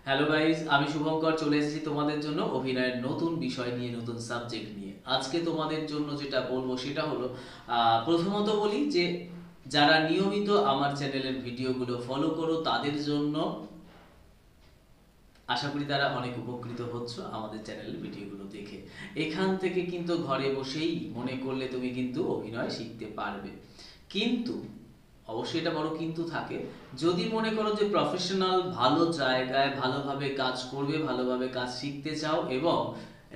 Hello guys, আমি শুভঙ্কর চলে এসেছি তোমাদের জন্য অভিনয়ের নতুন বিষয় নিয়ে, নতুন সাবজেক্ট নিয়ে। আজকে তোমাদের জন্য যেটা বলবো সেটা হলো, প্রথমত বলি যে যারা নিয়মিত আমার চ্যানেলের ভিডিওগুলো ফলো করো তাদের জন্য আশা করি তারা অনেক উপকৃত হচ্ছ আমাদের চ্যানেলের ভিডিওগুলো দেখে। এখান থেকে কিন্তু ঘরে বসেই মনে করলে তুমি কিন্তু অভিনয় শিখতে পারবে। কিন্তু অবশ্যই এটা বড় কিন্তু থাকে, যদি মনে করো যে প্রফেশনাল ভালো জায়গায় ভালোভাবে কাজ করবে, ভালোভাবে কাজ শিখতে চাও এবং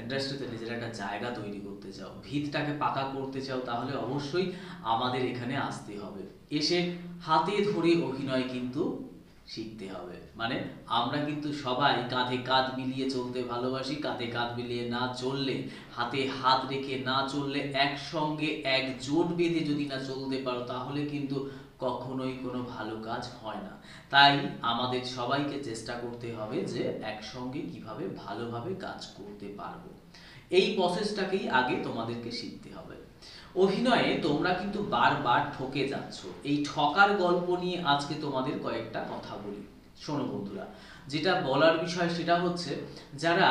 ইন্ডাস্ট্রিতে নিজের একটা জায়গা তৈরি করতে চাও, ভিতটাকে পাকা করতে চাও, তাহলে অবশ্যই আমাদের এখানে আসতে হবে। এসে হাতে ধরে অভিনয় কিন্তু শিখতে হবে। মানে আমরা কিন্তু সবাই কাঁধে কাঁধ মিলিয়ে চলতে ভালোবাসি। কাঁধে কাঁধ মিলিয়ে না চললে, হাতে হাত রেখে না চললে, একসঙ্গে একজোট বেঁধে যদি না চলতে পারো তাহলে কিন্তু কখনোই কোনো ভালো কাজ হয় না। তাই আমাদের সবাইকে চেষ্টা করতে হবে যে একসঙ্গে কিভাবে ভালোভাবে কাজ করতে পারবো, এই প্রসেসটাকেই আগে তোমাদেরকে শিখতে হবে। অভিনয়ে তোমরা কিন্তু বারবার ঠকে যাচ্ছ। এই ঠকার গল্প নিয়ে আজকে তোমাদের কয়েকটা কথা বলি। শোনো বন্ধুরা, যেটা বলার বিষয় সেটা হচ্ছে, যারা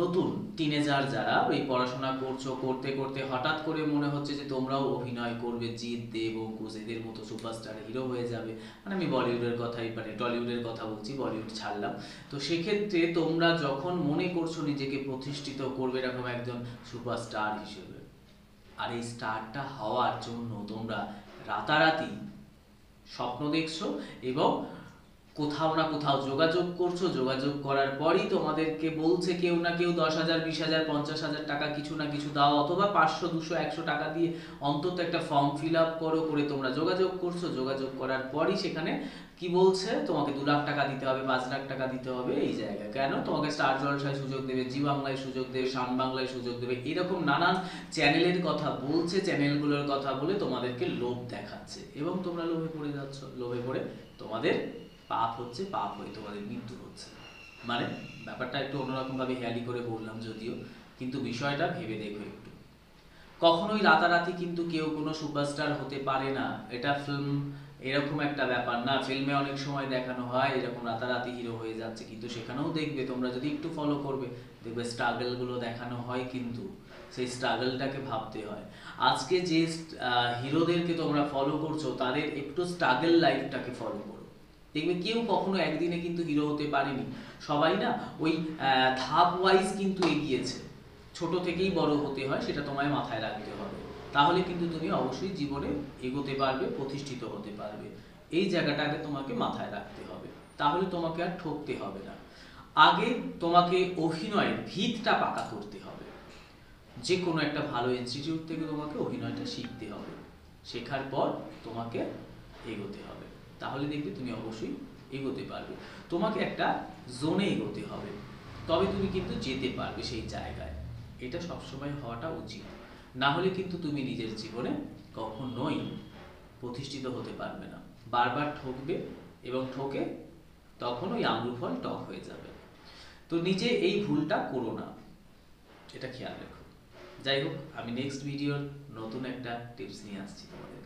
নতুন টিনেজার, যারা ওই পড়াশোনা করছো, করতে করতে হঠাৎ করে মনে হচ্ছে যে তোমরাও অভিনয় করবে, জিৎ, দেব, অঙ্কুশ এদের মতো সুপারস্টার হিরো হয়ে যাবে। মানে আমি বলিউডের কথাই, মানে টলিউডের কথা বলছি, বলিউড ছাড়লাম। তো সেক্ষেত্রে তোমরা যখন মনে করছো নিজেকে প্রতিষ্ঠিত করবে এরকম একজন সুপারস্টার হিসেবে, আর এই স্টারটা হওয়ার জন্য তোমরা রাতারাতি স্বপ্ন দেখছো এবং কোথাও না কোথাও যোগাযোগ করছো। যোগাযোগ করার পরই তোমাদেরকে বলছে কেউ না কেউ 10,000, 20,000, 50,000 টাকা কিছু না কিছু দাও, অথবা 500, 200, 100 টাকা দিয়ে অন্তত একটা ফর্ম ফিল আপ করো, করে তোমরা যোগাযোগ করছো। যোগাযোগ করার পরই সেখানে কি বলছে, তোমাকে 2 লাখ টাকা দিতে হবে, 5 লাখ টাকা দিতে হবে। এই জায়গায় কেন তোমাকে স্টার জলসায় সুযোগ দেবে, জি বাংলায় সুযোগ দেবে, শান বাংলায় সুযোগ দেবে, এরকম নানান চ্যানেলের কথা বলছে। চ্যানেলগুলোর কথা বলে তোমাদেরকে লোভ দেখাচ্ছে এবং তোমরা লোভে পড়ে যাচ্ছ। লোভে পড়ে তোমাদের পাপ হচ্ছে, পাপ হয়ে তোমাদের মৃত্যু হচ্ছে। মানে ব্যাপারটা একটু অন্যরকম ভাবে হেয়ালি করে বললাম যদিও, কিন্তু বিষয়টা ভেবে দেখো একটু। কখনোই রাতারাতি কিন্তু কেউ কোনো সুপারস্টার হতে পারে না। এটা ফিল্ম এরকম একটা ব্যাপার না। ফিল্মে অনেক সময় দেখানো হয় এরকম রাতারাতি হিরো হয়ে যাচ্ছে, কিন্তু সেখানেও দেখবে তোমরা যদি একটু ফলো করবে, দেখবে স্ট্রাগলগুলো দেখানো হয়, কিন্তু সেই স্ট্রাগলটাকে ভাবতে হয়। আজকে যে হিরোদেরকে তোমরা ফলো করছো তাদের একটু স্ট্রাগল লাইফটাকে ফলো করো, দেখবে কেউ কখনো একদিনে কিন্তু হিরো হতে পারেনি। সবাই না ওই ধাপ ওয়াইজ কিন্তু এগিয়েছে। ছোট থেকেই বড় হতে হয়, সেটা তোমায় মাথায় রাখতে হবে। তাহলে কিন্তু তুমি অবশ্যই জীবনে এগোতে পারবে, প্রতিষ্ঠিত হতে পারবে। এই জায়গাটাকে তোমাকে মাথায় রাখতে হবে, তাহলে তোমাকে আর ঠকতে হবে না। আগে তোমাকে অভিনয়ের ভিতটা পাকা করতে হবে। যে কোনো একটা ভালো ইনস্টিটিউট থেকে তোমাকে অভিনয়টা শিখতে হবে। শেখার পর তোমাকে এগোতে হবে, তাহলে দেখবে তুমি অবশ্যই এগোতে পারবে। তোমাকে একটা জোনে এগোতে হবে, তবে তুমি কিন্তু যেতে পারবে সেই জায়গায়। এটা সবসময় হওয়াটা উচিত। না হলে কিন্তু তুমি নিজের জীবনে কখনোই প্রতিষ্ঠিত হতে পারবে না। বারবার ঠকবে এবং ঠকে তখন ওই আঙুর ফল টক হয়ে যাবে। তো নিজে এই ভুলটা করো না, এটা খেয়াল রেখো। যাই হোক, আমি নেক্সট ভিডিওর নতুন একটা টিপস নিয়ে আসছি তোমাদের।